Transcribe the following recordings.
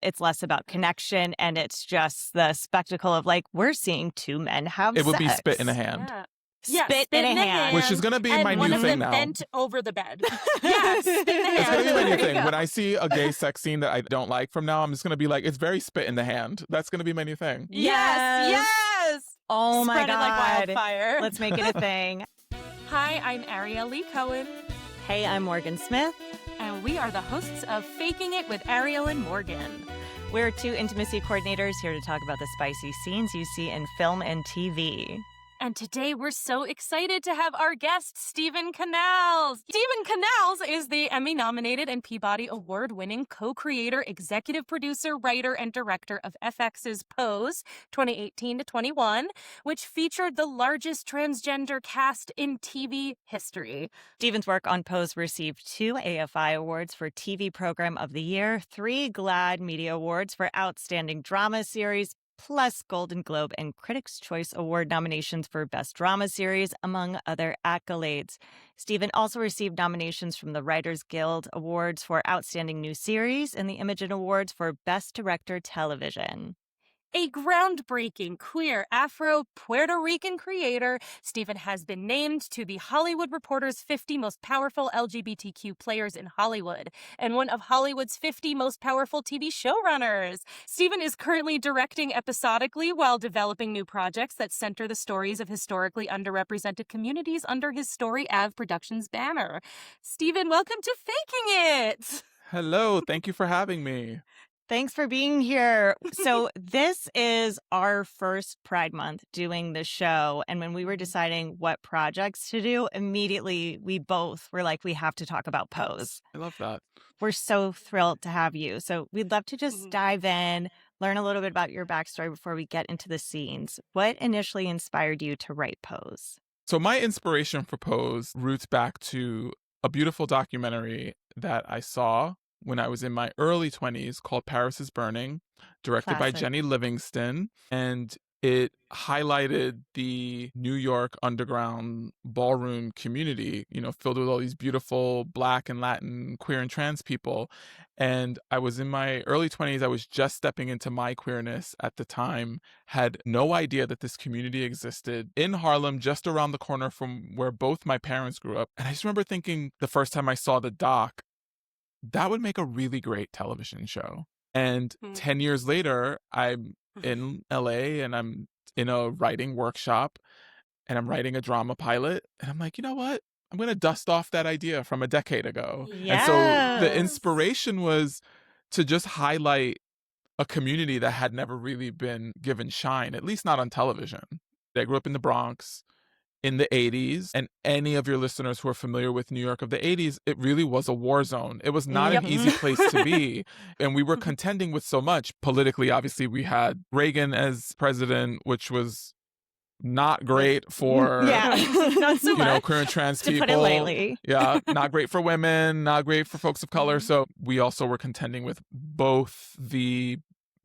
it's less about connection, and it's just the spectacle of like, we're seeing two men have It would be sex. spit in a hand. Yeah. Spit in a hand. Which is going to be and my one new of thing them now. bent over the bed. Yes, spit in the hand. It's going to be my new There you thing. go. When I see a gay sex scene that I don't like from now, I'm just going to be like, it's very spit in the hand. That's going to be my new thing. Yes. Oh my Spread it like God. wildfire. Let's make it a thing. Hi, I'm Ariel Lee Cohen, Hey, I'm Morgan Smith. and we are the hosts of Faking It with Ariel and Morgan. We're two intimacy coordinators here to talk about the spicy scenes you see in film and TV. And today we're so excited to have our guest, Steven Canals. Steven Canals is the Emmy-nominated and Peabody Award-winning co-creator, executive producer, writer, and director of FX's Pose 2018 to 21, which featured the largest transgender cast in TV history. Steven's work on Pose received 2 AFI Awards for TV Program of the Year, 3 GLAAD Media Awards for Outstanding Drama Series, plus Golden Globe and Critics' Choice Award nominations for Best Drama Series, among other accolades. Steven also received nominations from the Writers Guild Awards for Outstanding New Series and the Imagen Awards for Best Director Television. A groundbreaking queer Afro-Puerto Rican creator, Steven has been named to the Hollywood Reporter's 50 Most Powerful LGBTQ Players in Hollywood and one of Hollywood's 50 Most Powerful TV Showrunners. Steven is currently directing episodically while developing new projects that center the stories of historically underrepresented communities under his Story Ave Productions banner. Steven, welcome to Faking It! Hello. Thank you for having me. Thanks for being here. So this is our first Pride Month doing the show. And when we were deciding what projects to do, immediately we both were like, we have to talk about Pose. I love that. We're so thrilled to have you. So we'd love to just dive in, learn a little bit about your backstory before we get into the scenes. What initially inspired you to write Pose? So my inspiration for Pose roots back to a beautiful documentary that I saw when I was in my early 20s called Paris is Burning, directed by Classic. Jenny Livingston. And it highlighted the New York underground ballroom community, filled with all these beautiful Black and Latin, queer and trans people. And I was in my early 20s. I was just stepping into my queerness at the time, had no idea that this community existed in Harlem, just around the corner from where both my parents grew up. And I just remember thinking the first time I saw the doc, that would make a really great television show. And 10 years later, I'm in LA and I'm in a writing workshop and I'm writing a drama pilot. And I'm like, you know what? I'm going to dust off that idea from a decade ago. Yes. And so the inspiration was to just highlight a community that had never really been given shine, at least not on television. I grew up in the Bronx in the 80s, and any of your listeners who are familiar with New York of the 80s, it really was a war zone. It was not an easy place to be. And we were contending with so much. Politically, obviously, we had Reagan as president, which was not great for Not so much. queer and trans To people. put it lightly. Yeah, not great for women, not great for folks of color. So we also were contending with both the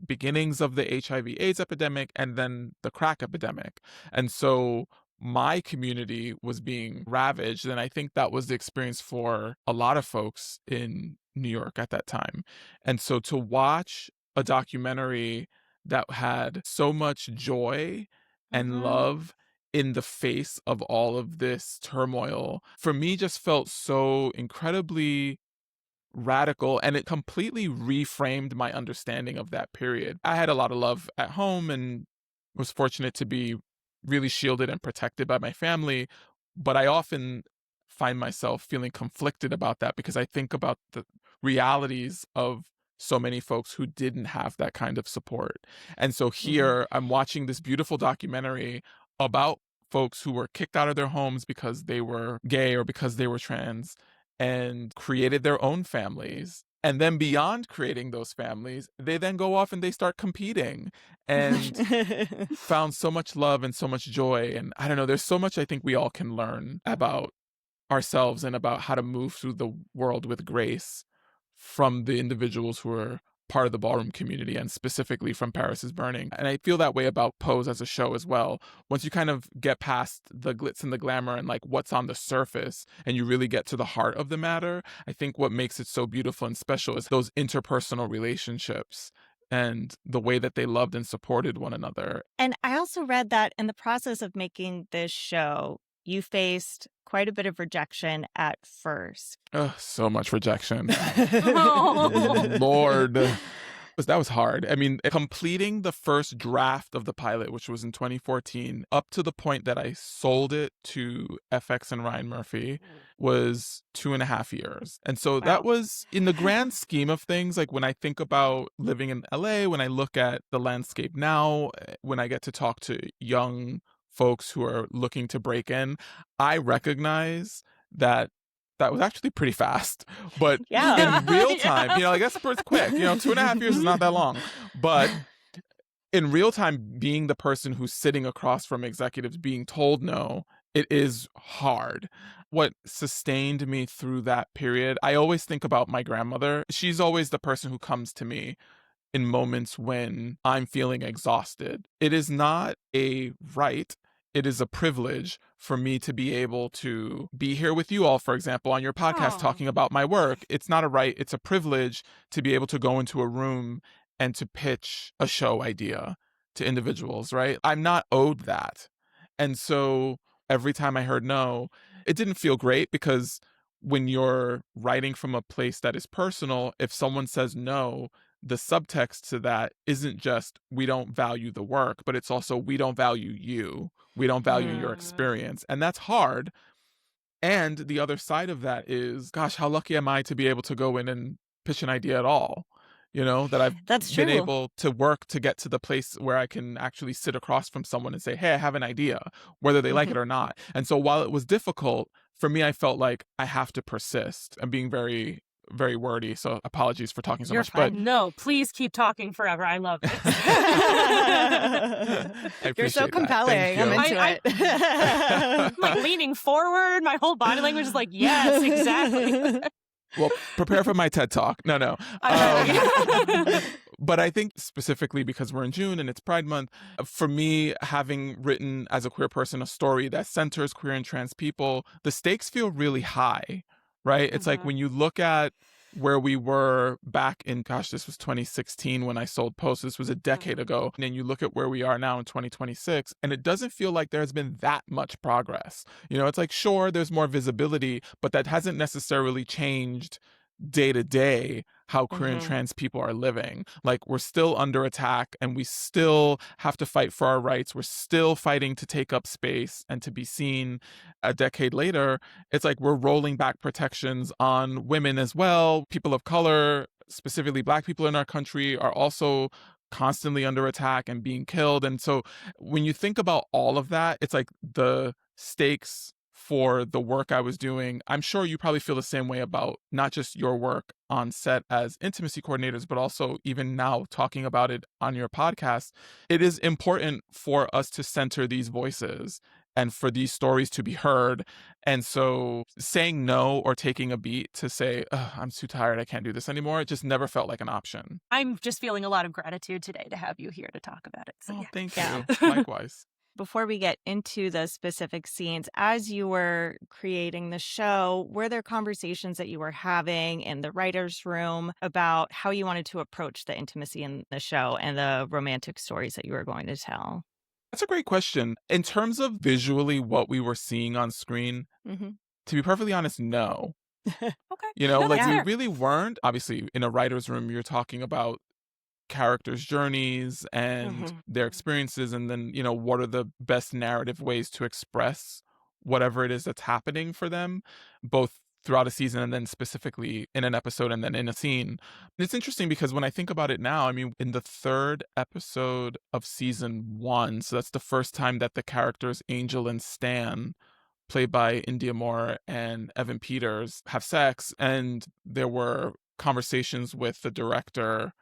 beginnings of the HIV/AIDS epidemic and then the crack epidemic. And so my community was being ravaged. And I think that was the experience for a lot of folks in New York at that time. And so to watch a documentary that had so much joy and love in the face of all of this turmoil, for me just felt so incredibly radical, and it completely reframed my understanding of that period. I had a lot of love at home and was fortunate to be really shielded and protected by my family, but I often find myself feeling conflicted about that because I think about the realities of so many folks who didn't have that kind of support. And so here I'm watching this beautiful documentary about folks who were kicked out of their homes because they were gay or because they were trans and created their own families. And then beyond creating those families, they then go off and they start competing and found so much love and so much joy. And I don't know, there's so much I think we all can learn about ourselves and about how to move through the world with grace from the individuals who are part of the ballroom community, and specifically from Paris is Burning. And I feel that way about Pose as a show as well. Once you kind of get past the glitz and the glamour and like what's on the surface and you really get to the heart of the matter, I think what makes it so beautiful and special is those interpersonal relationships and the way that they loved and supported one another. And I also read that in the process of making this show, you faced quite a bit of rejection at first. Ugh, so much rejection. Oh. Lord. That was hard. I mean, completing the first draft of the pilot, which was in 2014, up to the point that I sold it to FX and Ryan Murphy was 2.5 years. And so that was, in the grand scheme of things, like when I think about living in LA, when I look at the landscape now, when I get to talk to young folks who are looking to break in, I recognize that was actually pretty fast. But Yeah. in real time, like that's pretty quick. 2.5 years is not that long. But in real time, being the person who's sitting across from executives being told no, it is hard. What sustained me through that period, I always think about my grandmother. She's always the person who comes to me in moments when I'm feeling exhausted. It is not a right. It is a privilege for me to be able to be here with you all, for example, on your podcast talking about my work. It's not a right. It's a privilege to be able to go into a room and to pitch a show idea to individuals, right? I'm not owed that. And so every time I heard no, it didn't feel great, because when you're writing from a place that is personal, if someone says no, the subtext to that isn't just we don't value the work, but it's also we don't value you. We don't value your experience. And that's hard. And the other side of that is, gosh, how lucky am I to be able to go in and pitch an idea at all? That I've That's been true. able to work to get to the place where I can actually sit across from someone and say, hey, I have an idea, whether they like it or not. And so while it was difficult, for me, I felt like I have to persist. I'm being very, very wordy, so apologies for talking so You're much. fine. But No, please keep talking forever. I love this. I You're so appreciate that. compelling. Thank I'm you. into it. I'm like leaning forward. My whole body language is like, yes, exactly. Well, prepare for my TED Talk. No. But I think specifically because we're in June and it's Pride Month, for me, having written as a queer person a story that centers queer and trans people, the stakes feel really high, right? It's like when you look at where we were back in, gosh, this was 2016 when I sold Post. This was a decade ago. And then you look at where we are now in 2026, and it doesn't feel like there's been that much progress. It's like, sure, there's more visibility, but that hasn't necessarily changed day to day how queer and trans people are living. Like, we're still under attack and we still have to fight for our rights. We're still fighting to take up space and to be seen. A decade later, it's like we're rolling back protections on women as well. People of color, specifically Black people in our country, are also constantly under attack and being killed. And so when you think about all of that, it's like the stakes for the work I was doing. I'm sure you probably feel the same way about not just your work on set as intimacy coordinators, but also even now talking about it on your podcast. It is important for us to center these voices and for these stories to be heard. And so saying no or taking a beat to say, I'm too tired, I can't do this anymore, it just never felt like an option. I'm just feeling a lot of gratitude today to have you here to talk about it. So, Thank you. Likewise. Before we get into the specific scenes, as you were creating the show, were there conversations that you were having in the writer's room about how you wanted to approach the intimacy in the show and the romantic stories that you were going to tell? That's a great question. In terms of visually what we were seeing on screen, to be perfectly honest, no. Okay. We really weren't. Obviously, in a writer's room, you're talking about characters' journeys and their experiences, and then what are the best narrative ways to express whatever it is that's happening for them, both throughout a season and then specifically in an episode and then in a scene. And it's interesting because when I think about it now, I mean, in the 3rd episode of season 1, so that's the first time that the characters Angel and Stan, played by India Moore and Evan Peters, have sex, and there were conversations with the director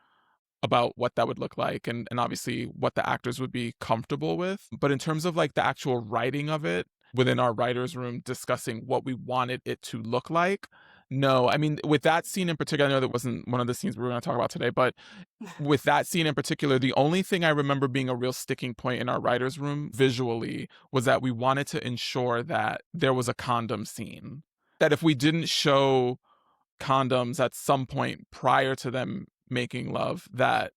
about what that would look like and obviously what the actors would be comfortable with. But in terms of like the actual writing of it, within our writer's room discussing what we wanted it to look like, no. I mean, with that scene in particular, I know that wasn't one of the scenes we were going to talk about today, but with that scene in particular, the only thing I remember being a real sticking point in our writer's room visually was that we wanted to ensure that there was a condom scene. That if we didn't show condoms at some point prior to them making love, that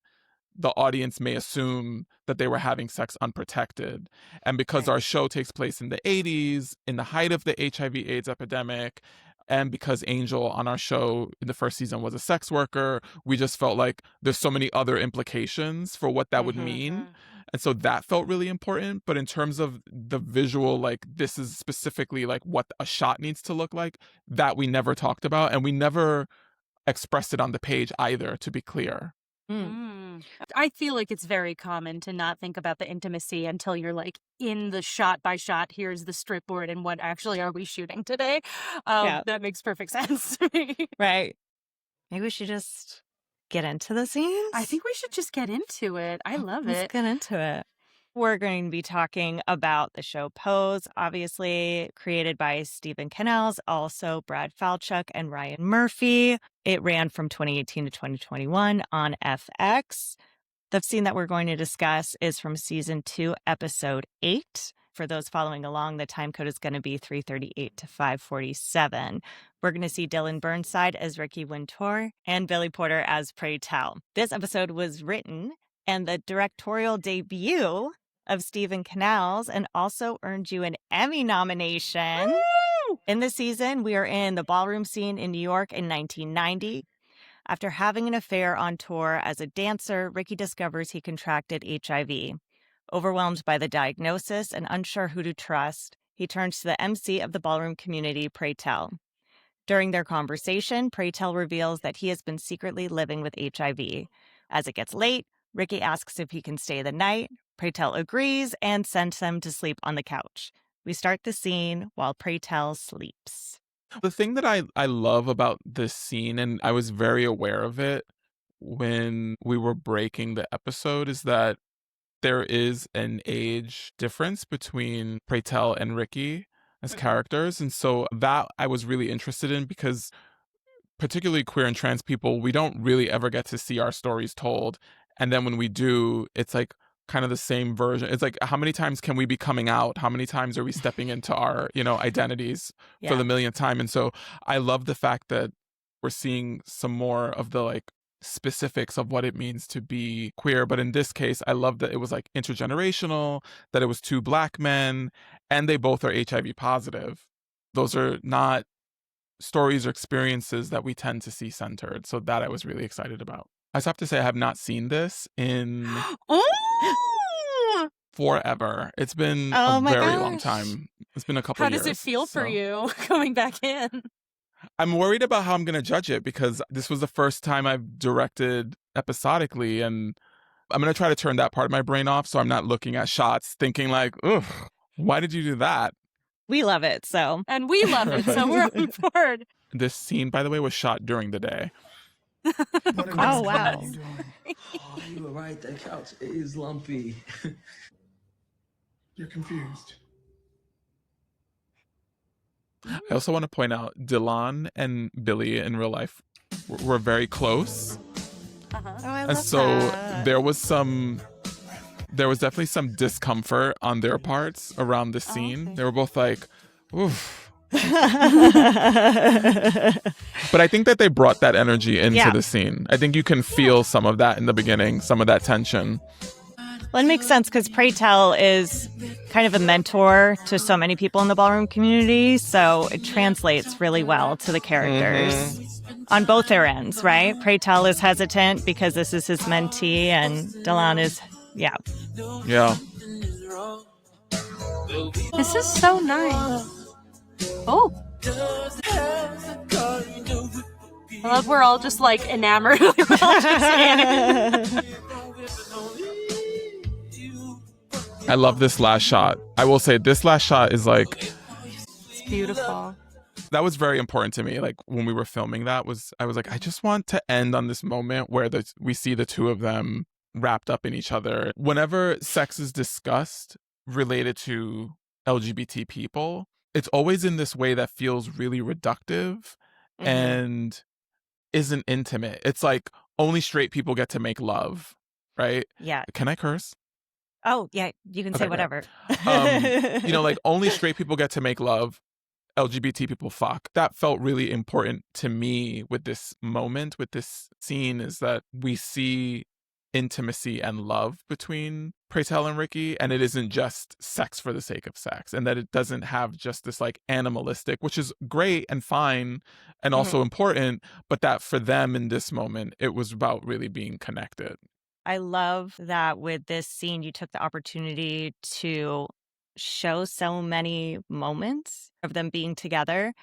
the audience may assume that they were having sex unprotected. And because Right. our show takes place in the 80s, in the height of the HIV/AIDS epidemic, and because Angel on our show in the first season was a sex worker, we just felt like there's so many other implications for what that would mean. And so that felt really important. But in terms of the visual, like this is specifically like what a shot needs to look like, that we never talked about. And we never expressed it on the page either, to be clear. I feel like it's very common to not think about the intimacy until you're like in the shot by shot, here's the strip board and what actually are we shooting today. Yeah. That makes perfect sense to me. Right. Maybe we should just get into the scenes? I think we should just get into it. I love Let's it. get into it. We're going to be talking about the show Pose, obviously created by Steven Canals, also Brad Falchuk and Ryan Murphy. It ran from 2018 to 2021 on FX. The scene that we're going to discuss is from season 2, episode 8. For those following along, the time code is going to be 3:38 to 5:47. We're going to see Dylan Burnside as Ricky Wintour and Billy Porter as Pray Tell. This episode was written and the directorial debut of Steven Canals and also earned you an Emmy nomination. Woo! In this season, we are in the ballroom scene in New York in 1990. After having an affair on tour as a dancer, Ricky discovers he contracted HIV. Overwhelmed by the diagnosis and unsure who to trust, he turns to the MC of the ballroom community, Pray Tell. During their conversation, Pray Tell reveals that he has been secretly living with HIV. As it gets late, Ricky asks if he can stay the night. Pray Tell agrees and sends him to sleep on the couch. We start the scene while Pray Tell sleeps. The thing that I love about this scene, and I was very aware of it when we were breaking the episode, is that there is an age difference between Pray Tell and Ricky as characters. And so that I was really interested in because particularly queer and trans people, we don't really ever get to see our stories told. And then when we do, it's like kind of the same version. It's like, how many times can we be coming out? How many times are we stepping into our, identities for the millionth time? And so I love the fact that we're seeing some more of the like specifics of what it means to be queer. But in this case, I love that it was like intergenerational, that it was 2 Black men, and they both are HIV positive. Those are not stories or experiences that we tend to see centered. So that I was really excited about. I just have to say I have not seen this in forever. It's been a very long time. It's been a couple How years. does it feel for you coming back in? I'm worried about how I'm going to judge it because this was the first time I've directed episodically, and I'm going to try to turn that part of my brain off so I'm not looking at shots thinking like, ugh, why did you do that? We love it, so. And we love it, so we're on board. This scene, by the way, was shot during the day. Oh, wow. Oh, you were right. That couch is lumpy. You're confused. I also want to point out Dylan and Billy in real life were very close. Oh, I love And so that. there was definitely some discomfort on their parts around the scene. okay. They were both like, oof. But I think that they brought that energy into the scene. I think you can feel some of that in the beginning, some of that tension. Well, it makes sense because Pray Tell is kind of a mentor to so many people in the ballroom community. So it translates really well to the characters on both their ends, right? Pray Tell is hesitant because this is his mentee, and Dylan is, Yeah. This is so nice. Oh. I love we're all just like enamored. We're all just I love this last shot. I will say this last shot is like, It's beautiful. that was very important to me. Like when we were filming that I was like, I just want to end on this moment where we see the two of them wrapped up in each other. Whenever sex is discussed related to LGBT people, it's always in this way that feels really reductive and isn't intimate. It's like only straight people get to make love, right? yeah. Can I curse? Oh, yeah, you can say Okay, whatever. Like only straight people get to make love. LGBT people fuck. That felt really important to me with this moment, with this scene, is that we see intimacy and love between Preytel and Ricky, and it isn't just sex for the sake of sex, and that it doesn't have just this like animalistic, which is great and fine and also important, but that for them in this moment, it was about really being connected. I love that with this scene, you took the opportunity to show so many moments of them being together.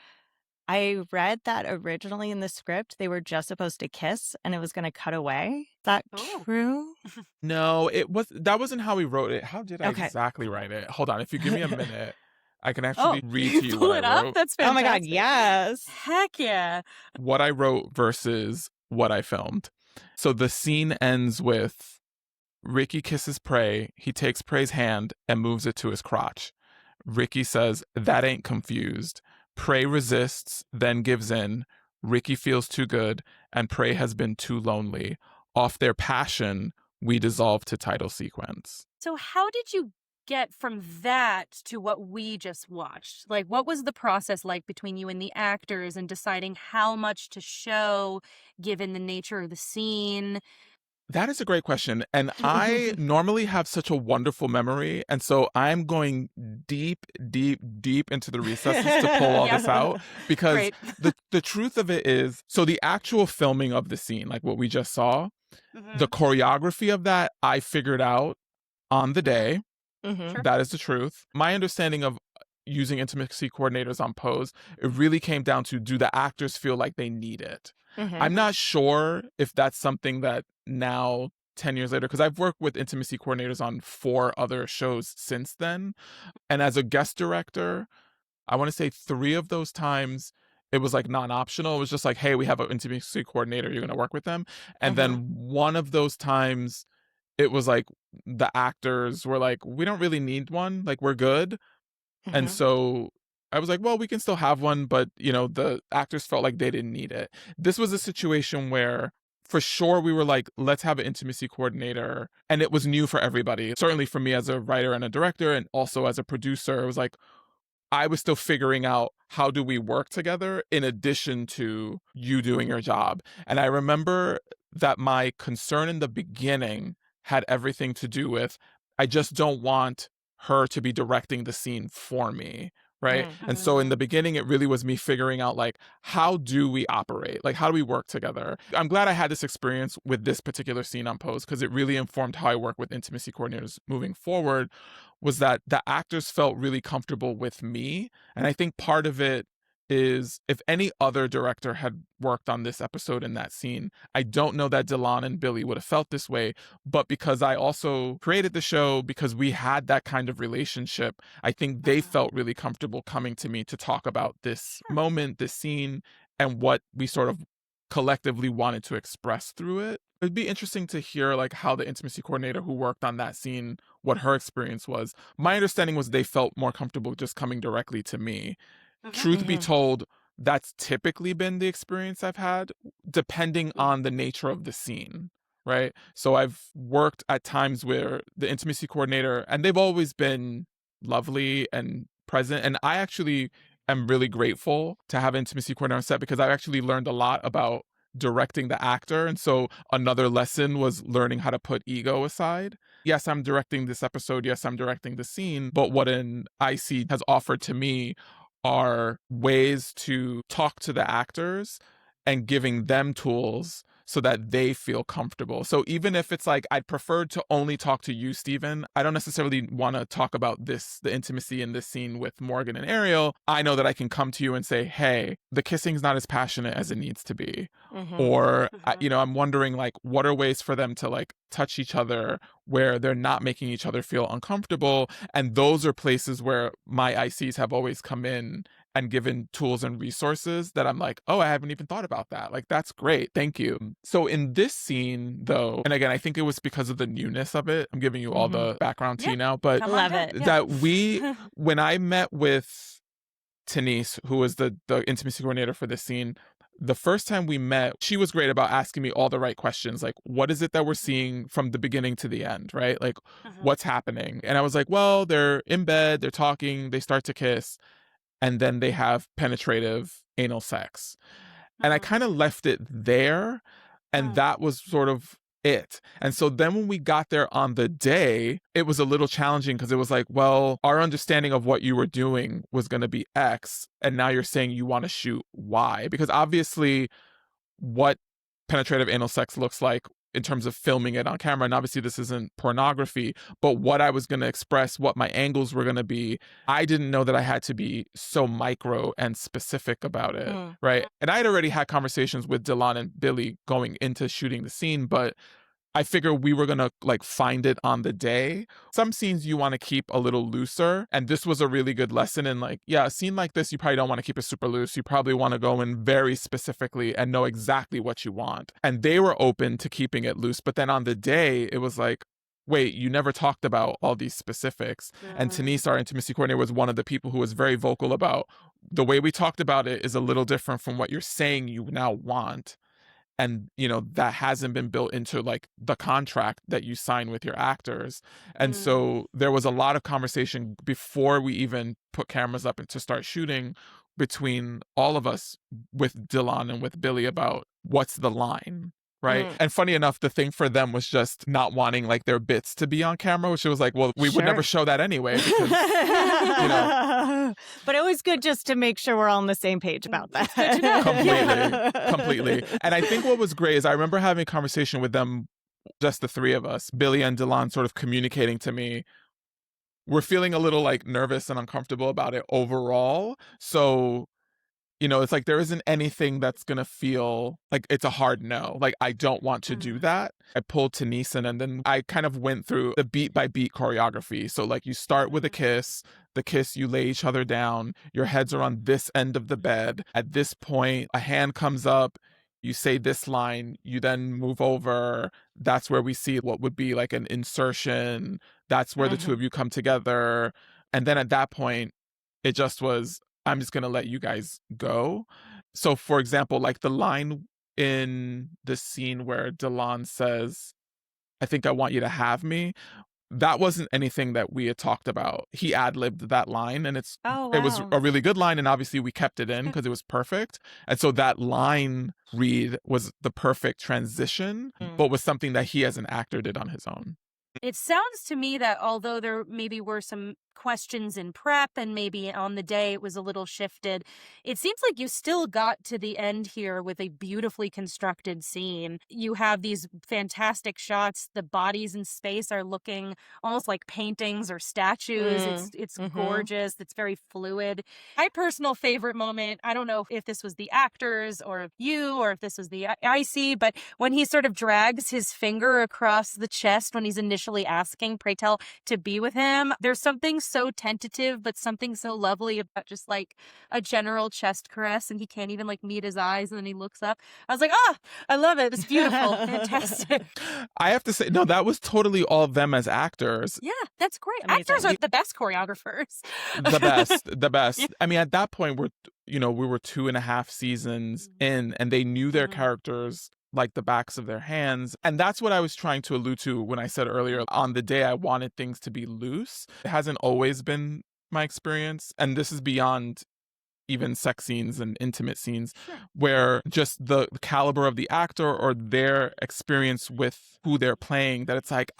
I read that originally in the script, they were just supposed to kiss and it was going to cut away. Is that Oh. true? No, that wasn't how he wrote it. How did I Okay. exactly write it? Hold on, if you give me a minute, I can Oh, actually read to you pull what it I up? wrote. That's Oh my God, fantastic. yes. Heck yeah. What I wrote versus what I filmed. So the scene ends with Ricky kisses Prey. He takes Prey's hand and moves it to his crotch. Ricky says, "That ain't confused." Prey resists, then gives in. Ricky feels too good, and Prey has been too lonely. Off their passion, we dissolve to title sequence. So how did you get from that to what we just watched? Like, what was the process like between you and the actors and deciding how much to show given the nature of the scene? That is a great question. And I normally have such a wonderful memory. And so I'm going deep, deep, deep into the recesses to pull all this out. Because Great. the truth of it is, so the actual filming of the scene, like what we just saw, the choreography of that, I figured out on the day. Mhm. That is the truth. My understanding of using intimacy coordinators on Pose, it really came down to, do the actors feel like they need it? Mhm. I'm not sure if that's something that now, 10 years later, because I've worked with intimacy coordinators on 4 other shows since then. And as a guest director, I want to say 3 of those times, it was like non-optional. It was just like, hey, we have an intimacy coordinator, you're going to work with them. And then one of those times, it was like the actors were like, we don't really need one. Like, we're good. And so I was like, well, we can still have one, but the actors felt like they didn't need it. This was a situation where for sure we were like, let's have an intimacy coordinator. And it was new for everybody. Certainly for me as a writer and a director, and also as a producer, it was like, I was still figuring out, how do we work together in addition to you doing your job? And I remember that my concern in the beginning had everything to do with, I just don't want her to be directing the scene for me. Right. And so in the beginning, it really was me figuring out, like, how do we operate? Like, how do we work together? I'm glad I had this experience with this particular scene on Pose, because it really informed how I work with intimacy coordinators moving forward, was that the actors felt really comfortable with me. And I think part of it is, if any other director had worked on this episode in that scene, I don't know that Delon and Billy would have felt this way. But because I also created the show, because we had that kind of relationship, I think they felt really comfortable coming to me to talk about this moment, this scene, and what we sort of collectively wanted to express through it. It'd be interesting to hear like how the intimacy coordinator who worked on that scene, what her experience was. My understanding was they felt more comfortable just coming directly to me. Truth be told, that's typically been the experience I've had, depending on the nature of the scene, right? So I've worked at times where the intimacy coordinator, and they've always been lovely and present. And I actually am really grateful to have an intimacy coordinator on set, because I've actually learned a lot about directing the actor. And so another lesson was learning how to put ego aside. Yes, I'm directing this episode. Yes, I'm directing the scene. But what an IC has offered to me are ways to talk to the actors and giving them tools so that they feel comfortable. So even if it's like, I'd prefer to only talk to you, Steven, I don't necessarily want to talk about the intimacy in this scene with Morgan and Ariel. I know that I can come to you and say, hey, the kissing's not as passionate as it needs to be. Or, I'm wondering, like, what are ways for them to like touch each other where they're not making each other feel uncomfortable? And those are places where my ICs have always come in and given tools and resources that I'm like, oh, I haven't even thought about that. Like, that's great. Thank you. So in this scene, though, and again, I think it was because of the newness of it. I'm giving you all the background tea now, but Come on Love down. it. Yeah. that when I met with Denise, who was the intimacy coordinator for this scene, the first time we met, she was great about asking me all the right questions. Like, what is it that we're seeing from the beginning to the end, right? Like, what's happening? And I was like, well, they're in bed, they're talking, they start to kiss, and then they have penetrative anal sex. And I kind of left it there. And that was sort of it. And so then when we got there on the day, it was a little challenging because it was like, well, our understanding of what you were doing was going to be X. And now you're saying you want to shoot Y. Because obviously, what penetrative anal sex looks like in terms of filming it on camera. And obviously, this isn't pornography, but what I was going to express, what my angles were going to be, I didn't know that I had to be so micro and specific about it. Right. And I had already had conversations with Dylan and Billy going into shooting the scene, but I figure we were gonna like find it on the day. Some scenes you want to keep a little looser, and this was a really good lesson in like, yeah, a scene like this, you probably don't want to keep it super loose. You probably want to go in very specifically and know exactly what you want. And they were open to keeping it loose, but then on the day, it was like, wait, you never talked about all these specifics. And Tanise, our intimacy coordinator, was one of the people who was very vocal about the way we talked about it is a little different from what you're saying you now want. And that hasn't been built into like the contract that you sign with your actors. And so there was a lot of conversation before we even put cameras up and to start shooting between all of us with Dylan and with Billy about what's the line, right? And funny enough, the thing for them was just not wanting like their bits to be on camera, which was like, well, we would never show that anyway because But it was good just to make sure we're all on the same page about that. Completely. And I think what was great is I remember having a conversation with them, just the three of us, Billy and Dylan, sort of communicating to me, we're feeling a little like nervous and uncomfortable about it overall. So it's like there isn't anything that's going to feel like it's a hard no. Like, I don't want to do that. I pulled Tanise in, and then I kind of went through the beat by beat choreography. So like you start with a kiss, the kiss, you lay each other down, your heads are on this end of the bed. At this point, a hand comes up, you say this line, you then move over. That's where we see what would be like an insertion. That's where the two of you come together. And then at that point, it just was, I'm just going to let you guys go. So, for example, like the line in the scene where Dylan says, I think I want you to have me. That wasn't anything that we had talked about. He ad-libbed that line, and it was a really good line. And obviously we kept it in because it was perfect. And so that line read was the perfect transition, but was something that he as an actor did on his own. It sounds to me that although there maybe were some questions in prep and maybe on the day it was a little shifted, it seems like you still got to the end here with a beautifully constructed scene. You have these fantastic shots. The bodies in space are looking almost like paintings or statues. It's gorgeous. It's very fluid. My personal favorite moment, I don't know if this was the actors or you or if this was the IC, but when he sort of drags his finger across the chest when he's initially asking Pray Tell to be with him, there's something so tentative but something so lovely about just like a general chest caress, and he can't even like meet his eyes, and then he looks up. I was like, I love it. It's beautiful. Fantastic. I have to say, no, that was totally all them as actors. Yeah, that's great. Amazing. Actors are the best choreographers. The best. Yeah. I mean, at that point, we were 2.5 seasons in, and they knew their characters like the backs of their hands. And that's what I was trying to allude to when I said earlier, on the day I wanted things to be loose. It hasn't always been my experience. And this is beyond even sex scenes and intimate scenes, where just the caliber of the actor or their experience with who they're playing, that it's like,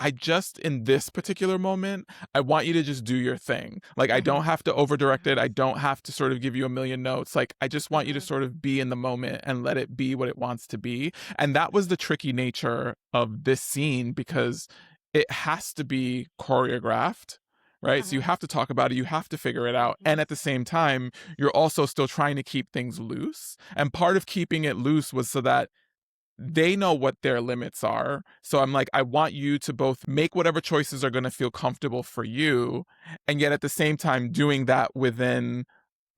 in this particular moment, I want you to just do your thing. Like, I don't have to over-direct it. I don't have to sort of give you a million notes. Like, I just want you to sort of be in the moment and let it be what it wants to be. And that was the tricky nature of this scene, because it has to be choreographed. Right. So you have to talk about it. You have to figure it out. And at the same time, you're also still trying to keep things loose. And part of keeping it loose was so that they know what their limits are. So I'm like, I want you to both make whatever choices are going to feel comfortable for you. And yet at the same time, doing that within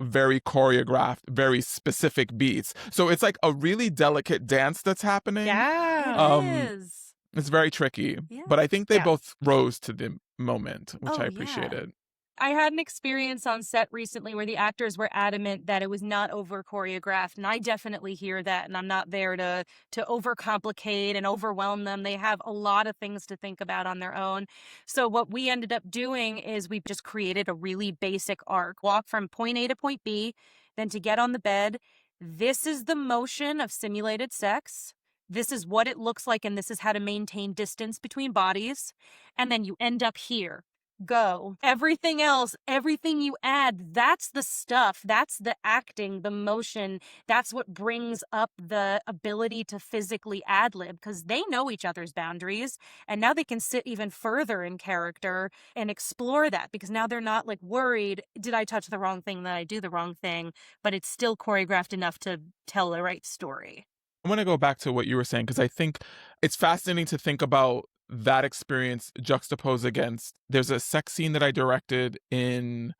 very choreographed, very specific beats. So it's like a really delicate dance that's happening. Yeah, it is. It's very tricky, but I think they both rose to the moment, which I appreciated. I had an experience on set recently where the actors were adamant that it was not over choreographed, and I definitely hear that, and I'm not there to overcomplicate and overwhelm them. They have a lot of things to think about on their own. So what we ended up doing is we just created a really basic arc. Walk from point A to point B, then to get on the bed. This is the motion of simulated sex. this is what it looks like and this is how to maintain distance between bodies. And then you end up here. Go. Everything else, everything you add, that's the stuff. That's the acting, the motion. That's what brings up the ability to physically ad-lib, because they know each other's boundaries. And now they can sit even further in character and explore that, because now they're not like worried, did I touch the wrong thing? Did I do the wrong thing? But it's still choreographed enough to tell the right story. I want to go back to what you were saying, because I think it's fascinating to think about that experience juxtaposed against, there's a sex scene that I directed in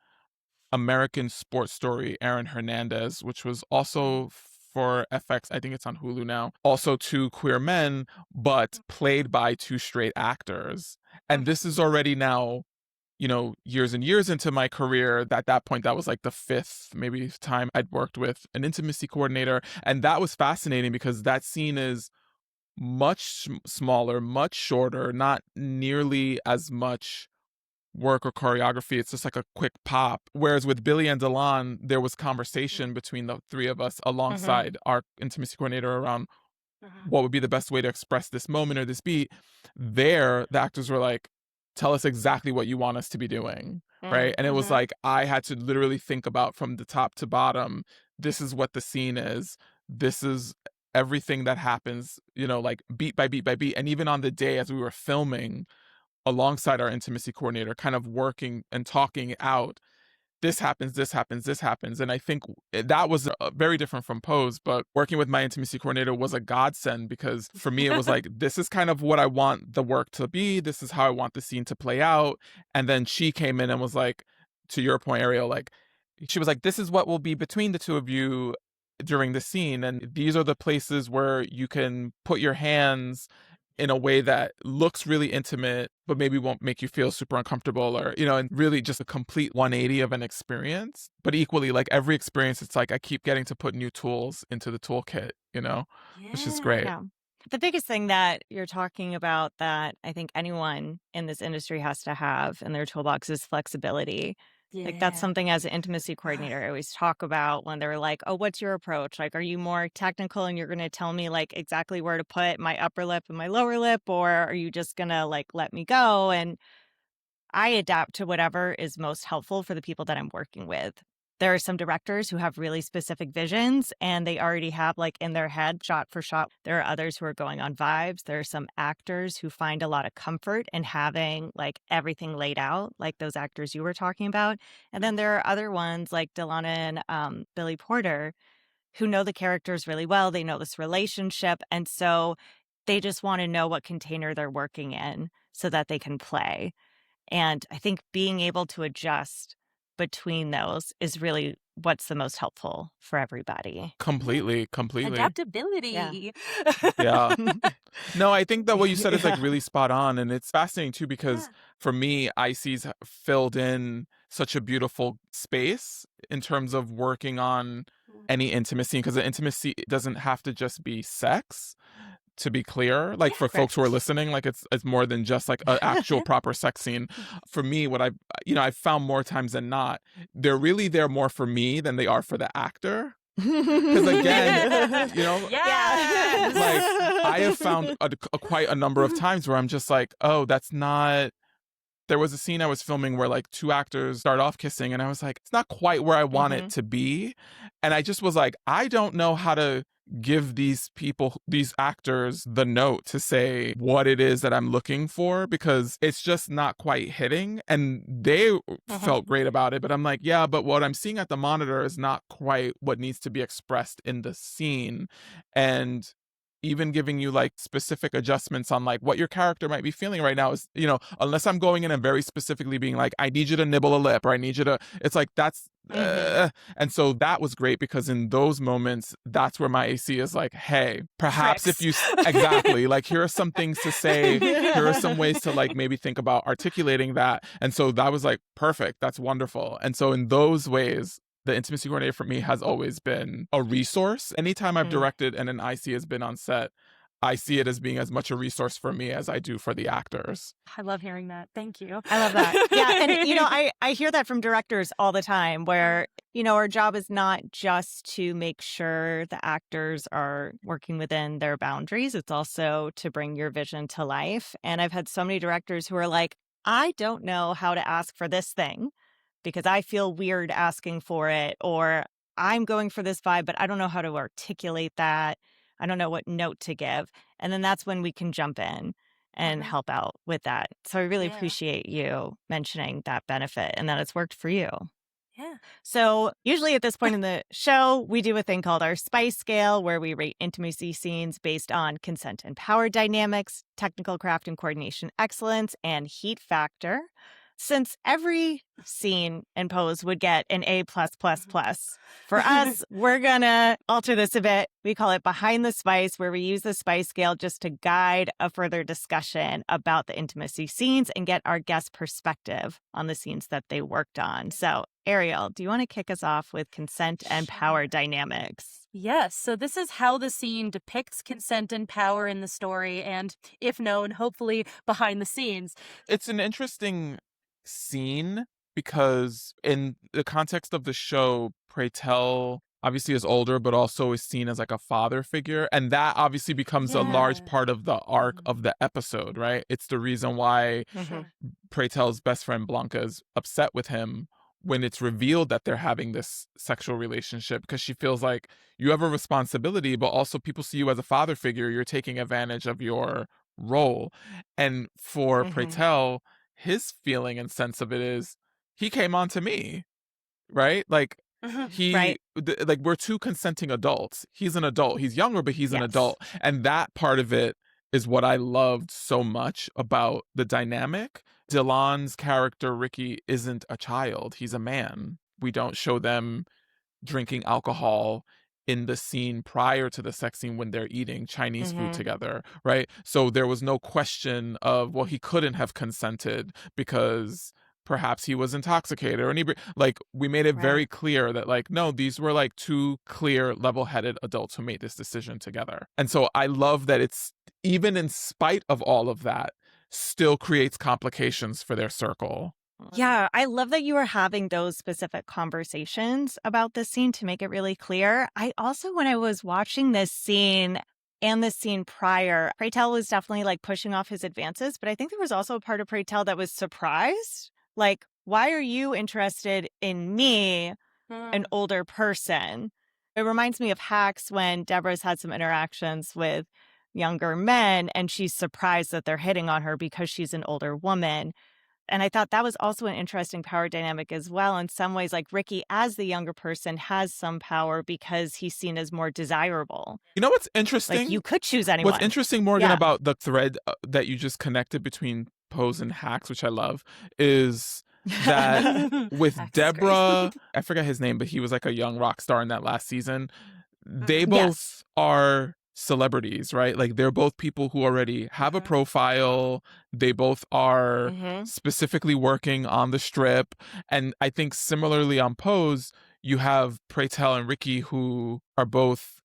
American Sports Story, Aaron Hernandez, which was also for FX. I think it's on Hulu now. Also two queer men, but played by two straight actors. And this is already now, years and years into my career. At that point, that was like the fifth, maybe time I'd worked with an intimacy coordinator. And that was fascinating because that scene is much smaller, much shorter, not nearly as much work or choreography. It's just like a quick pop. Whereas with Billy and Delon, there was conversation between the three of us alongside our intimacy coordinator around what would be the best way to express this moment or this beat. There, the actors were like, tell us exactly what you want us to be doing, right? And it was like, I had to literally think about from the top to bottom, this is what the scene is. This is everything that happens, like beat by beat by beat. And even on the day as we were filming, alongside our intimacy coordinator, kind of working and talking out, this happens, this happens, this happens. And I think that was very different from Pose, but working with my intimacy coordinator was a godsend, because for me, it was like, this is kind of what I want the work to be. This is how I want the scene to play out. And then she came in and was like, to your point, Ariel, like, she was like, this is what will be between the two of you during the scene. And these are the places where you can put your hands in a way that looks really intimate, but maybe won't make you feel super uncomfortable, or, and really just a complete 180 of an experience. But equally, like every experience, it's like I keep getting to put new tools into the toolkit, which is great. Yeah. The biggest thing that you're talking about that I think anyone in this industry has to have in their toolbox is flexibility. Like that's something as an intimacy coordinator I always talk about when they're like, oh, what's your approach? Like, are you more technical and you're going to tell me like exactly where to put my upper lip and my lower lip? Or are you just going to like let me go? And I adapt to whatever is most helpful for the people that I'm working with. There are some directors who have really specific visions and they already have like in their head shot for shot. There are others who are going on vibes. There are some actors who find a lot of comfort in having like everything laid out, like those actors you were talking about. And then there are other ones like Delana and Billy Porter who know the characters really well. They know this relationship. And so they just want to know what container they're working in so that they can play. And I think being able to adjust between those is really what's the most helpful for everybody. Completely. Adaptability. Yeah. No, I think that what you said is like really spot on. And it's fascinating too, because for me, IC's filled in such a beautiful space in terms of working on any intimacy, because the intimacy doesn't have to just be sex. To be clear, like for folks who are listening, like it's more than just like an actual proper sex scene. For me, what I've found more times than not, they're really there more for me than they are for the actor. Because again, like I have found quite a number of times where I'm just like, oh, that's not. There was a scene I was filming where like two actors start off kissing, and I was like, it's not quite where I want it to be. And I just was like, I don't know how to give these actors the note to say what it is that I'm looking for, because it's just not quite hitting. And they felt great about it, but I'm like, yeah, but what I'm seeing at the monitor is not quite what needs to be expressed in the scene. And even giving you like specific adjustments on like what your character might be feeling right now is, unless I'm going in and very specifically being like, I need you to nibble a lip, or I need you to, it's like, that's, and so that was great, because in those moments, that's where my AC is like, hey, perhaps if you, exactly, like, here are some things to say, here are some ways to like maybe think about articulating that. And so that was like, perfect, that's wonderful. And so in those ways, the intimacy coordinator for me has always been a resource. Anytime I've directed and an IC has been on set, I see it as being as much a resource for me as I do for the actors. I love hearing that. Thank you. I love that. Yeah. And, I hear that from directors all the time where, our job is not just to make sure the actors are working within their boundaries. It's also to bring your vision to life. And I've had so many directors who are like, I don't know how to ask for this thing because I feel weird asking for it, or I'm going for this vibe, but I don't know how to articulate that. I don't know what note to give. And then that's when we can jump in and help out with that. So I really appreciate you mentioning that benefit and that it's worked for you. Yeah. So usually at this point in the show, we do a thing called our spice scale where we rate intimacy scenes based on consent and power dynamics, technical craft and coordination excellence, and heat factor. Since every scene and pose would get an A+++, for us, we're going to alter this a bit. We call it Behind the Spice, where we use the spice scale just to guide a further discussion about the intimacy scenes and get our guest perspective on the scenes that they worked on. So, Ariel, do you want to kick us off with consent and power dynamics? Yes, so this is how the scene depicts consent and power in the story, and if known, hopefully behind the scenes. It's an interesting scene because in the context of the show, Pray Tell obviously is older, but also is seen as like a father figure. And that obviously becomes a large part of the arc of the episode, right? It's the reason why Pray Tell's best friend Blanca is upset with him when it's revealed that they're having this sexual relationship, because she feels like you have a responsibility, but also people see you as a father figure. You're taking advantage of your role. And for Pray Tell, his feeling and sense of it is he came on to me, right? Like Right. like we're two consenting adults. He's an adult. He's younger, but he's an adult. And that part of it is what I loved so much about the dynamic. Dylan's character, Ricky, isn't a child. He's a man. We don't show them drinking alcohol in the scene prior to the sex scene when they're eating Chinese food together, right? So there was no question of, well, he couldn't have consented because perhaps he was intoxicated or inebriated. Like, we made it very clear that, like, no, these were like two clear, level-headed adults who made this decision together. And so I love that it's, even in spite of all of that, still creates complications for their circle. Yeah, I love that you are having those specific conversations about this scene to make it really clear. I also, when I was watching this scene and the scene prior, Pray Tell was definitely like pushing off his advances, but I think there was also a part of Pray Tell that was surprised. Like, why are you interested in me, an older person? It reminds me of Hacks when Deborah's had some interactions with younger men and she's surprised that they're hitting on her because she's an older woman. And I thought that was also an interesting power dynamic as well. In some ways, like Ricky, as the younger person, has some power because he's seen as more desirable. You know what's interesting? Like, you could choose anyone. What's interesting, Morgan, about the thread that you just connected between Pose and Hacks, which I love, is that with Deborah, I forget his name, but he was like a young rock star in that last season. They both are celebrities, right? Like, they're both people who already have a profile. They both are specifically working on the strip. And I think similarly on Pose, you have Pray Tell and Ricky, who are both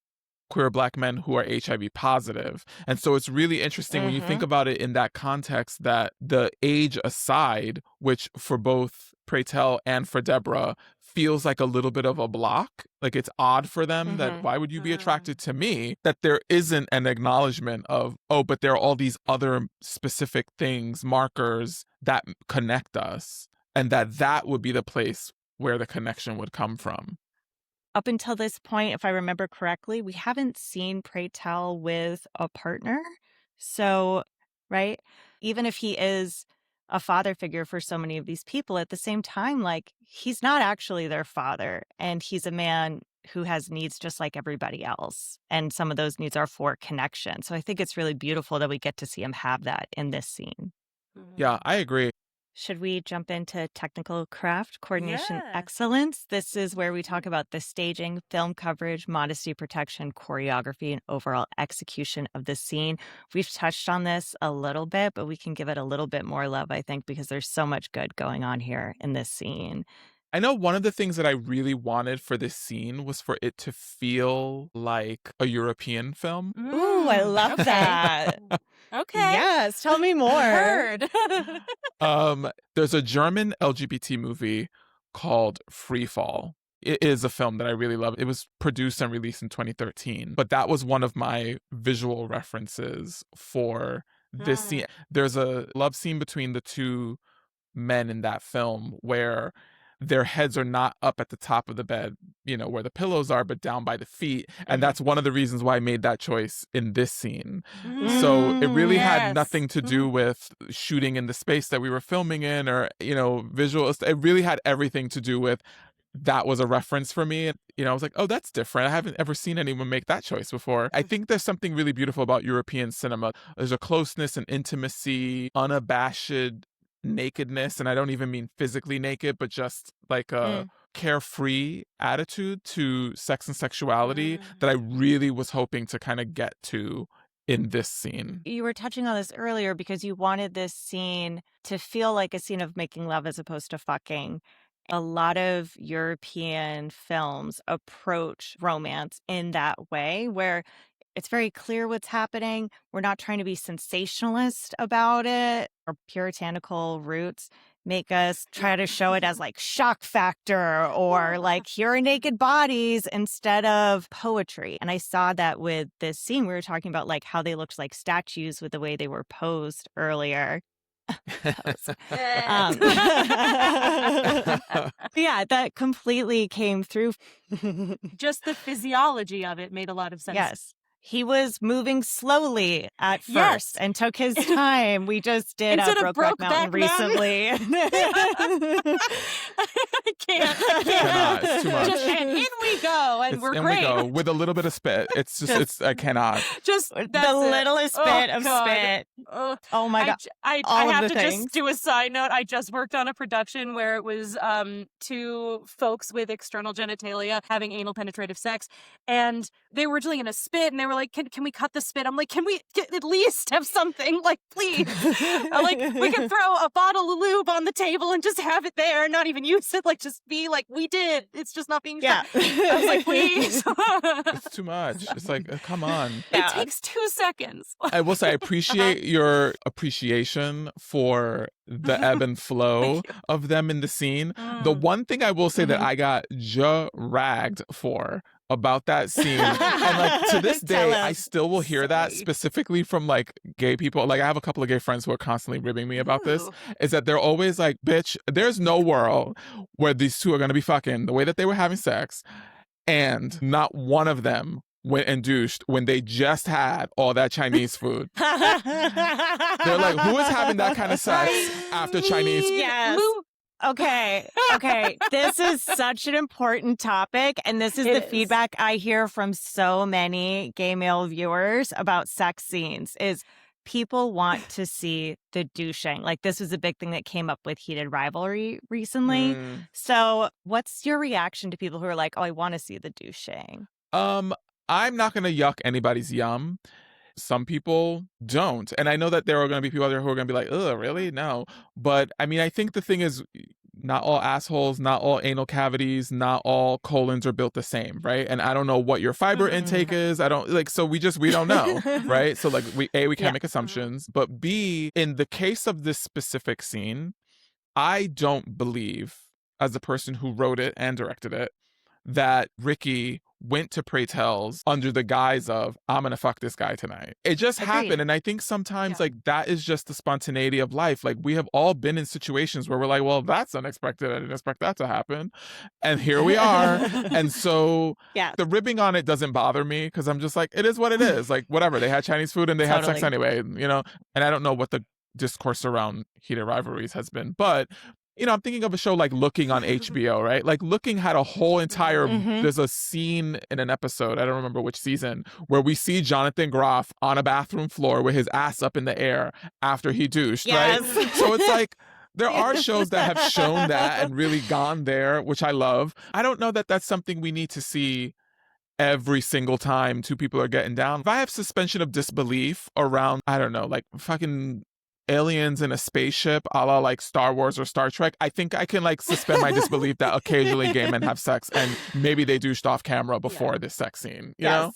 queer Black men who are HIV positive. And so it's really interesting when you think about it in that context, that the age aside, which for both Pray Tell and for Deborah feels like a little bit of a block. Like, it's odd for them that why would you be attracted to me? That there isn't an acknowledgement of, oh, but there are all these other specific things, markers that connect us, and that would be the place where the connection would come from. Up until this point, if I remember correctly, we haven't seen Pray Tell with a partner. So, right, even if he is a father figure for so many of these people, at the same time, like, he's not actually their father. And he's a man who has needs just like everybody else. And some of those needs are for connection. So I think it's really beautiful that we get to see him have that in this scene. Yeah, I agree. Should we jump into technical craft, coordination excellence? This is where we talk about the staging, film coverage, modesty protection, choreography, and overall execution of the scene. We've touched on this a little bit, but we can give it a little bit more love, I think, because there's so much good going on here in this scene. I know one of the things that I really wanted for this scene was for it to feel like a European film. Ooh, I love okay. that. Okay. Yes, tell me more. Heard. There's a German LGBT movie called Free Fall. It is a film that I really love. It was produced and released in 2013, but that was one of my visual references for this scene. There's a love scene between the two men in that film where their heads are not up at the top of the bed, you know, where the pillows are, but down by the feet. And that's one of the reasons why I made that choice in this scene. So it really had nothing to do with shooting in the space that we were filming in or, you know, visuals. It really had everything to do with that was a reference for me. You know, I was like, oh, that's different. I haven't ever seen anyone make that choice before. I think there's something really beautiful about European cinema. There's a closeness and intimacy, unabashed nakedness, and I don't even mean physically naked, but just like a carefree attitude to sex and sexuality that I really was hoping to kind of get to in this scene. You were touching on this earlier because you wanted this scene to feel like a scene of making love as opposed to fucking. A lot of European films approach romance in that way where it's very clear what's happening. We're not trying to be sensationalist about it. Our puritanical roots make us try to show it as like shock factor or like here are naked bodies instead of poetry. And I saw that with this scene. We were talking about like how they looked like statues with the way they were posed earlier. Yeah, that completely came through. Just the physiology of it made a lot of sense. Yes. He was moving slowly at first and took his time. We just did Brokeback Mountain recently. I can't. It's too much. And in we go, and we're great. We go with a little bit of spit. It's just I cannot. Just the littlest bit of spit. Oh my God. I have to just do a side note. I just worked on a production where it was two folks with external genitalia having anal penetrative sex, and they were originally going to spit, and they were like, can we cut the spit? I'm like, can we at least have something? Like, please. Like, we can throw a bottle of lube on the table and just have it there and not even use it. Like, just be like, we did. It's just not being shot. I was like, please. It's too much. It's like, come on. It takes 2 seconds. I will say, I appreciate your appreciation for the ebb and flow of them in the scene. The one thing I will say that I got ragged for about that scene, and like to this day I still will hear that specifically from like gay people. Like I have a couple of gay friends who are constantly ribbing me about this, is that they're always like, bitch, there's no world where these two are going to be fucking the way that they were having sex and not one of them went and douched when they just had all that Chinese food. They're like, who is having that kind of sex after Chinese? Yes. Okay. This is such an important topic. And this is the feedback I hear from so many gay male viewers about sex scenes is people want to see the douching. Like this was a big thing that came up with Heated Rivalry recently. So what's your reaction to people who are like, oh, I want to see the douching? I'm not going to yuck anybody's yum. Some people don't. And I know that there are going to be people out there who are going to be like, ugh, really? No. But I mean, I think the thing is, not all assholes, not all anal cavities, not all colons are built the same, right? And I don't know what your fiber intake is. I don't like, so we don't know, right? So like we can't make assumptions, but B, in the case of this specific scene, I don't believe, as the person who wrote it and directed it, that Ricky went to Pray Tells under the guise of, I'm going to fuck this guy tonight. It just happened. And I think sometimes like that is just the spontaneity of life. Like we have all been in situations where we're like, well, that's unexpected. I didn't expect that to happen. And here we are. And so the ribbing on it doesn't bother me because I'm just like, it is what it is. Like whatever. They had Chinese food and they had sex anyway, you know? And I don't know what the discourse around Heated Rivalries has been, but you know, I'm thinking of a show like Looking on HBO, right? Like Looking had a whole entire, there's a scene in an episode, I don't remember which season, where we see Jonathan Groff on a bathroom floor with his ass up in the air after he douched, right? So it's like, there are shows that have shown that and really gone there, which I love. I don't know that that's something we need to see every single time two people are getting down. If I have suspension of disbelief around, I don't know, like fucking aliens in a spaceship, a la like Star Wars or Star Trek, I think I can like suspend my disbelief that occasionally gay men have sex and maybe they douched off camera before this sex scene, you know?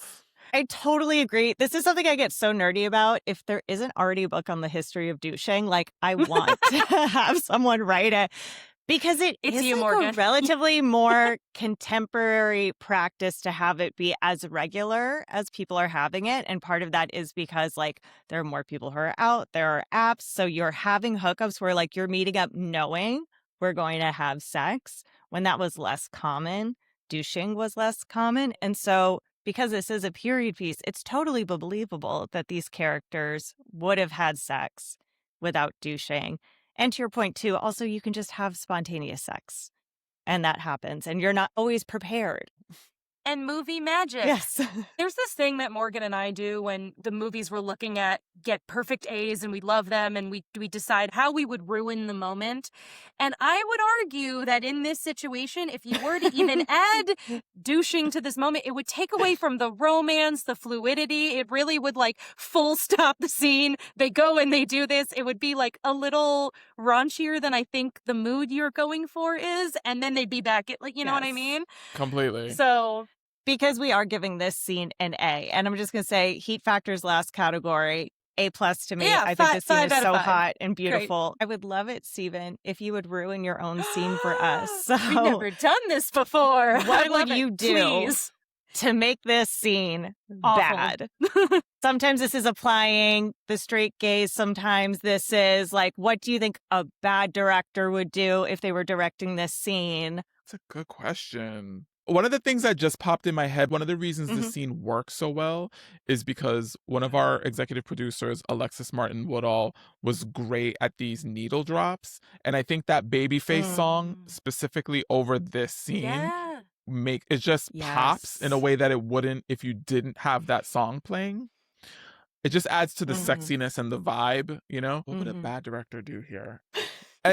I totally agree. This is something I get so nerdy about. If there isn't already a book on the history of douching, like I want to have someone write it. Because it's you, like Morgan. a relatively more contemporary practice to have it be as regular as people are having it. And part of that is because like there are more people who are out, there are apps. So you're having hookups where like you're meeting up knowing we're going to have sex when that was less common. Douching was less common. And so because this is a period piece, it's totally believable that these characters would have had sex without douching. And to your point, too, also, you can just have spontaneous sex. And that happens. And you're not always prepared. And movie magic. Yes. There's this thing that Morgan and I do when the movies we're looking at get perfect A's and we love them and we decide how we would ruin the moment. And I would argue that in this situation, if you were to even add douching to this moment, it would take away from the romance, the fluidity. It really would like full stop the scene. They go and they do this. It would be like a little raunchier than I think the mood you're going for is. And then they'd be back at like, you know what I mean? Completely. So... Because we are giving this scene an A. And I'm just going to say heat factor's last category, A+ to me. Yeah, I think this scene is so 5. hot and beautiful. I would love it, Steven, if you would ruin your own scene for us. So we've never done this before. What would you do Please. to make this scene Awful. bad? Sometimes this is applying the straight gaze. Sometimes this is like, what do you think a bad director would do if they were directing this scene? That's a good question. One of the things that just popped in my head, one of the reasons Mhm. the scene works so well is because one of our executive producers, Alexis Martin Woodall, was great at these needle drops. And I think that Babyface song specifically over this scene Yeah. it just pops in a Yes. way that it wouldn't if you didn't have that song playing. It just adds to the sexiness and the vibe, you know? What would a bad director do here?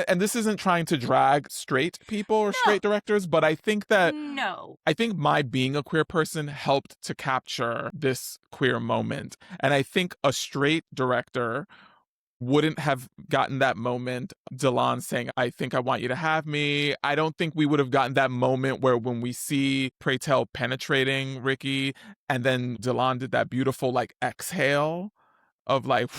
And this isn't trying to drag straight people or straight directors, but I think that No. I think my being a queer person helped to capture this queer moment. And I think a straight director wouldn't have gotten that moment, Delon saying, I think I want you to have me. I don't think we would have gotten that moment where when we see Pray Tell penetrating Ricky and then Delon did that beautiful like exhale of like,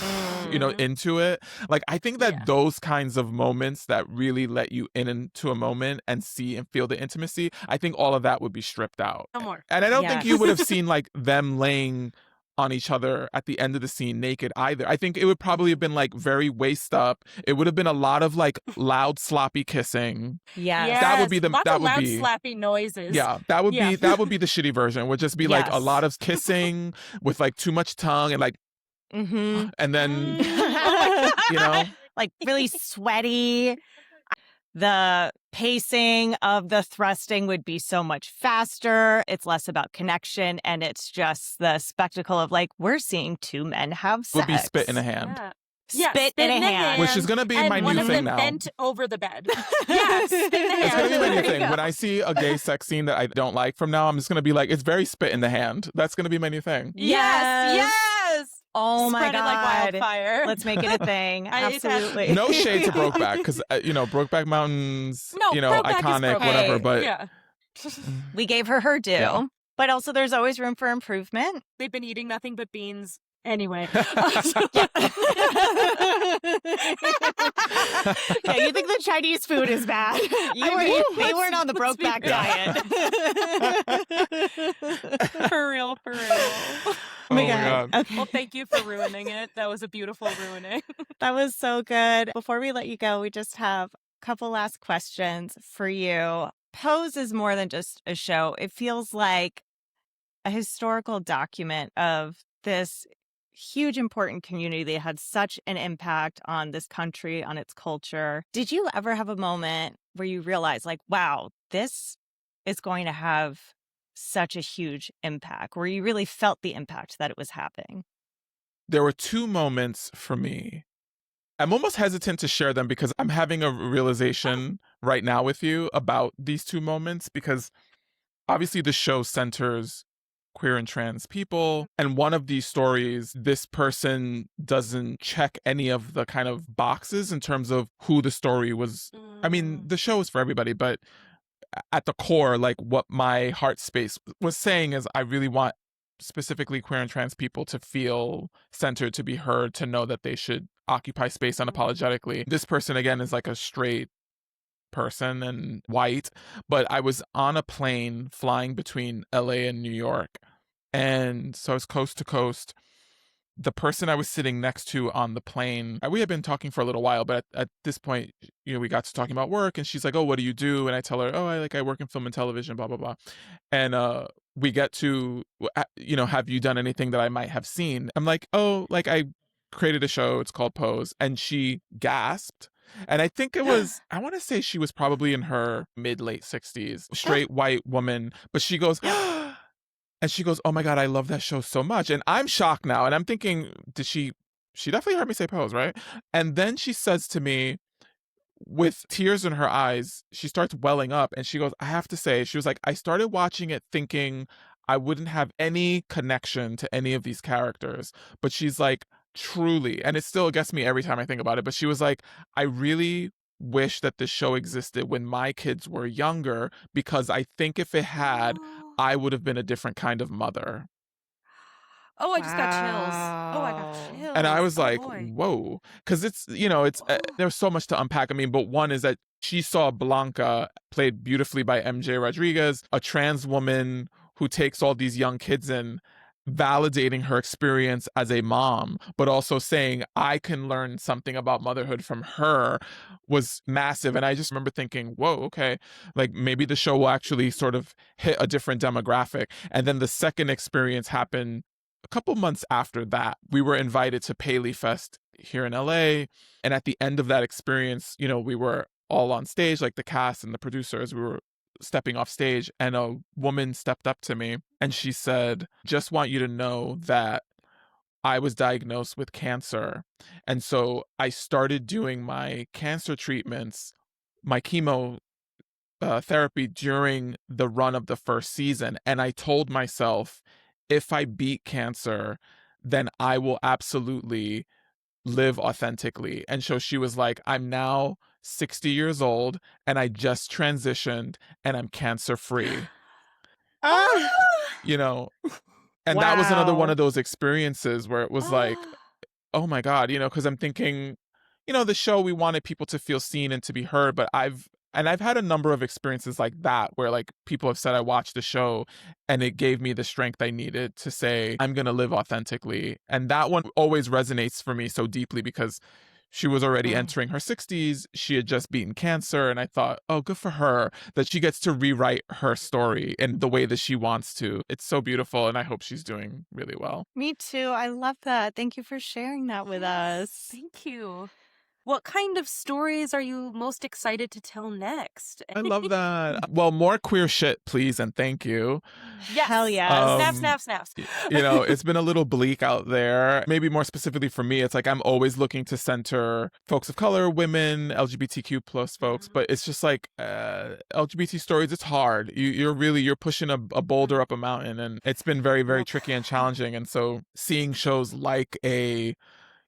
you know, into it. Like, I think that those kinds of moments that really let you into a moment and see and feel the intimacy, I think all of that would be stripped out. No more. And I don't think Yes. you would have seen like them laying on each other at the end of the scene naked either. I think it would probably have been like very waist up. It would have been a lot of like loud sloppy kissing. Yes. That would be the- Lots that of would loud be- slappy noises. Yeah, that would be the shitty version. Would just be like a Yes. lot of kissing with like too much tongue and like Mm-hmm. and then Oh you know, Like really sweaty. The pacing of the thrusting would be so much faster. It's less about connection. And it's just the spectacle of like, we're seeing two men have sex. would be spit in a hand. Yeah. Spit in a hand. Which is gonna be and my one new of thing them now. bent over the bed. Yes, spit in the hand. It's gonna be my new There you thing. go. When I see a gay sex scene that I don't like from now, I'm just gonna be like, it's very spit in the hand. That's gonna be my new thing. Yes, yes. Oh my Spread it like God. wildfire. Let's make it a thing. I- it has- Absolutely. No shade to Brokeback, because you know, Brokeback Mountain's No, you know, Brokeback is iconic, Brokeback. whatever. But Yeah. We gave her due. Yeah. But also there's always room for improvement. They've been eating nothing but beans. Anyway. Yeah, you think the Chinese food is bad. They weren't on the Brokeback diet. For real, for real. Oh Oh my God. Okay. Well, thank you for ruining it. That was a beautiful ruining. That was so good. Before we let you go, we just have a couple last questions for you. Pose is more than just a show. It feels like a historical document of this huge, important community that had such an impact on this country, on its culture. Did you ever have a moment where you realized, like, wow, this is going to have such a huge impact, where you really felt the impact that it was having? There were two moments for me. I'm almost hesitant to share them because I'm having a realization right now with you about these two moments, because obviously the show centers queer and trans people. And one of these stories, this person doesn't check any of the kind of boxes in terms of who the story was. I mean, the show is for everybody, but at the core, like what my heart space was saying is I really want specifically queer and trans people to feel centered, to be heard, to know that they should occupy space unapologetically. This person, again, is like a straight person and white, but I was on a plane flying between LA and New York. And so I was coast to coast. The person I was sitting next to on the plane, we had been talking for a little while, but at this point, we got to talking about work, and she's like, "Oh, what do you do?" And I tell her, "Oh, I work in film and television, blah blah blah." And we get to, have you done anything that I might have seen? I'm like, "Oh, like I created a show. It's called Pose," and she gasped. And I think it was, I want to say she was probably in her mid late 60s, straight white woman, but she goes, and she goes, "Oh my God, I love that show so much." And I'm shocked now. And I'm thinking, she definitely heard me say Pose, right? And then she says to me, with tears in her eyes, she starts welling up and she goes, "I have to say," she was like, "I started watching it thinking I wouldn't have any connection to any of these characters." But she's like, truly, and it still gets me every time I think about it, but she was like, "I really wish that this show existed when my kids were younger, because I think if it had, I would have been a different kind of mother." Oh, I just got chills. Oh, I got Wow. And I chills. was Oh like, boy. whoa. Because there's so much to unpack. I mean, but one is that she saw Blanca, played beautifully by MJ Rodriguez, a trans woman who takes all these young kids in, validating her experience as a mom, but also saying, I can learn something about motherhood from her, was massive. And I just remember thinking, whoa, okay, like maybe the show will actually sort of hit a different demographic. And then the second experience happened a couple months after that. We were invited to Paley Fest here in LA. And at the end of that experience, we were all on stage, like the cast and the producers, we were stepping off stage, and a woman stepped up to me and she said, "Just want you to know that I was diagnosed with cancer. And so I started doing my cancer treatments, my chemo therapy during the run of the first season. And I told myself, if I beat cancer, then I will absolutely live authentically." And so she was like, "I'm now 60 years old and I just transitioned and I'm cancer free." Ah, You know, and that was another one wow. of those experiences where it was like, oh my God, because I'm thinking, the show, we wanted people to feel seen and to be heard, but I've had a number of experiences like that where like people have said I watched the show and it gave me the strength I needed to say I'm going to live authentically. And that one always resonates for me so deeply because she was already Mm. entering her 60s. She had just beaten cancer. And I thought, oh, good for her that she gets to rewrite her story in the way that she wants to. It's so beautiful. And I hope she's doing really well. Me too. I love that. Thank you for sharing that with us. Thank you. What kind of stories are you most excited to tell next? I love that. Well, more queer shit, please, and thank you. Yes. Hell yes. Snaps, Um, snaps, snaps. It's been a little bleak out there. Maybe more specifically for me, it's like I'm always looking to center folks of color, women, LGBTQ plus folks, but it's just like LGBT stories, it's hard. You're pushing a boulder up a mountain, and it's been very, very tricky and challenging. And so seeing shows like a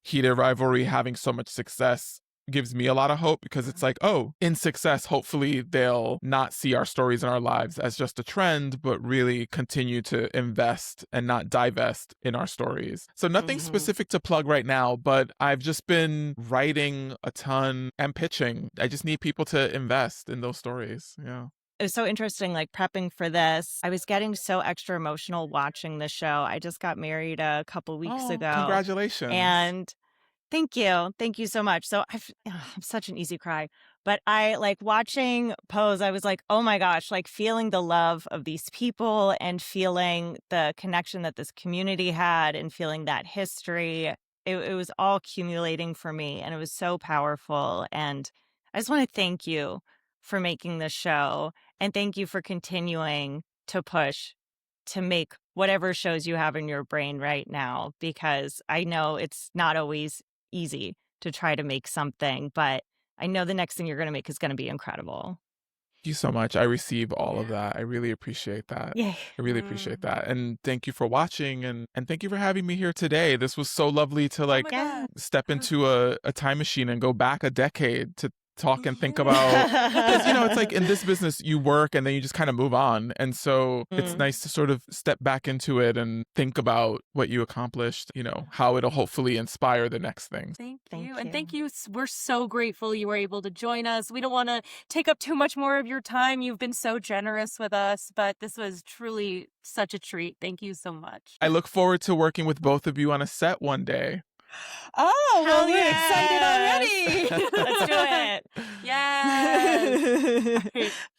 Heated Rivalry having so much success gives me a lot of hope, because it's like, oh, in success, hopefully they'll not see our stories and our lives as just a trend, but really continue to invest and not divest in our stories. So nothing specific to plug right now, but I've just been writing a ton and pitching. I just need people to invest in those stories. Yeah. It was so interesting, like prepping for this. I was getting so extra emotional watching the show. I just got married a couple weeks Oh, ago. congratulations. And thank you. Thank you so much. So I'm such an easy cry. But I like watching Pose, I was like, oh my gosh, like feeling the love of these people and feeling the connection that this community had and feeling that history. It was all accumulating for me, and it was so powerful. And I just want to thank you for making the show, and thank you for continuing to push to make whatever shows you have in your brain right now, because I know it's not always easy to try to make something, but I know the next thing you're going to make is going to be incredible. you so much. I receive all of that. I really appreciate that. Yay. I really appreciate that. And thank you for watching and thank you for having me here today. This was so lovely to like God. step into a time machine and go back a decade to talk and think about, because it's like in this business you work and then you just kind of move on, and so it's nice to sort of step back into it and think about what you accomplished, how it'll hopefully inspire the next thing. Thank Thank you. And you. thank you. We're so grateful you were able to join us. We don't want to take up too much more of your time. You've been so generous with us, but this was truly such a treat. Thank you so much. I look forward to working with both of you on a set one day. Oh, well, Hell we're yes. excited already. Let's do it. Yes.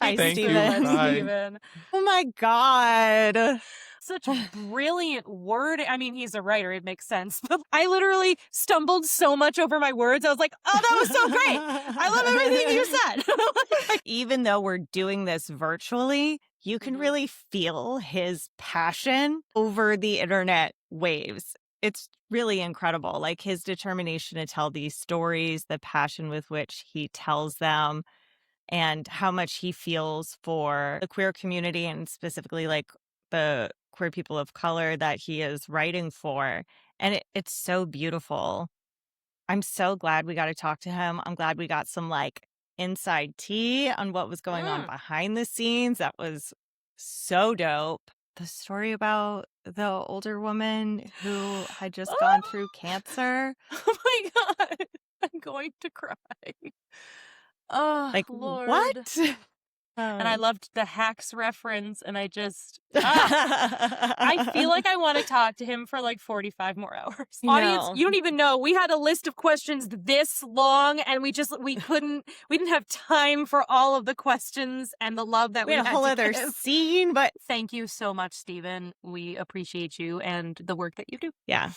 Bye, Thank you. Steven. Bye. Steven. Oh my God. Such brilliant word. I mean, he's a writer. It makes sense. But I literally stumbled so much over my words. I was like, oh, that was so great. I love everything you said. Even though we're doing this virtually, you can really feel his passion over the internet waves. It's really incredible. Like his determination to tell these stories, the passion with which he tells them, and how much he feels for the queer community and specifically like the queer people of color that he is writing for. And it's so beautiful. I'm so glad we got to talk to him. I'm glad we got some like inside tea on what was going on behind the scenes. That was so dope. The story about the older woman who had just gone through cancer. Oh my God. I'm going to cry. Oh, Like, Lord. what? And I loved the hacks reference, and I just, I feel like I want to talk to him for like 45 more hours. No. Audience, you don't even know. We had a list of questions this long, and we didn't have time for all of the questions and the love that we had a whole to other give. scene, but Thank you so much, Steven. We appreciate you and the work that you do. yeah.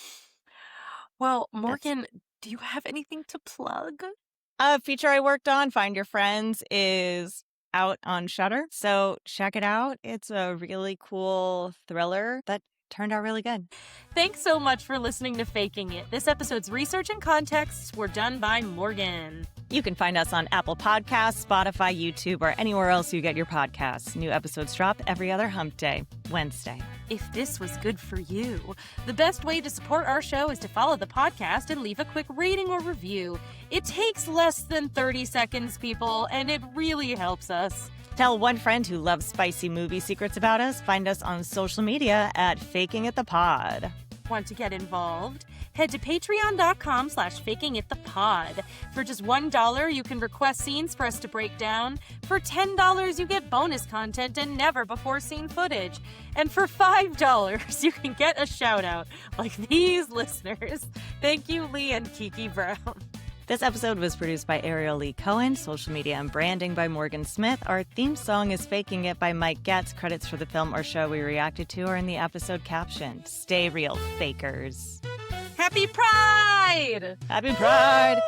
Well, Morgan, do you have anything to plug? A feature I worked on, Find Your Friends, is out on Shudder. So check it out. It's a really cool thriller that turned out really good. Thanks so much for listening to Faking It. This episode's research and contexts were done by Morgan. You can find us on Apple Podcasts, Spotify, YouTube, or anywhere else you get your podcasts. New episodes drop every other hump day, Wednesday. If this was good for you, the best way to support our show is to follow the podcast and leave a quick rating or review. It takes less than 30 seconds, people, and it really helps us. Tell one friend who loves spicy movie secrets about us. Find us on social media at Faking It the Pod. Want to get involved? Head to patreon.com/fakingitthepod. For just $1, you can request scenes for us to break down. For $10, you get bonus content and never-before-seen footage. And for $5, you can get a shout-out like these listeners. Thank you, Lee and Kiki Brown. This episode was produced by Ariel Lee Cohen, social media and branding by Morgan Smith. Our theme song is Faking It by Mike Getz. Credits for the film or show we reacted to are in the episode caption. Stay real, fakers. Happy Pride! Happy Pride!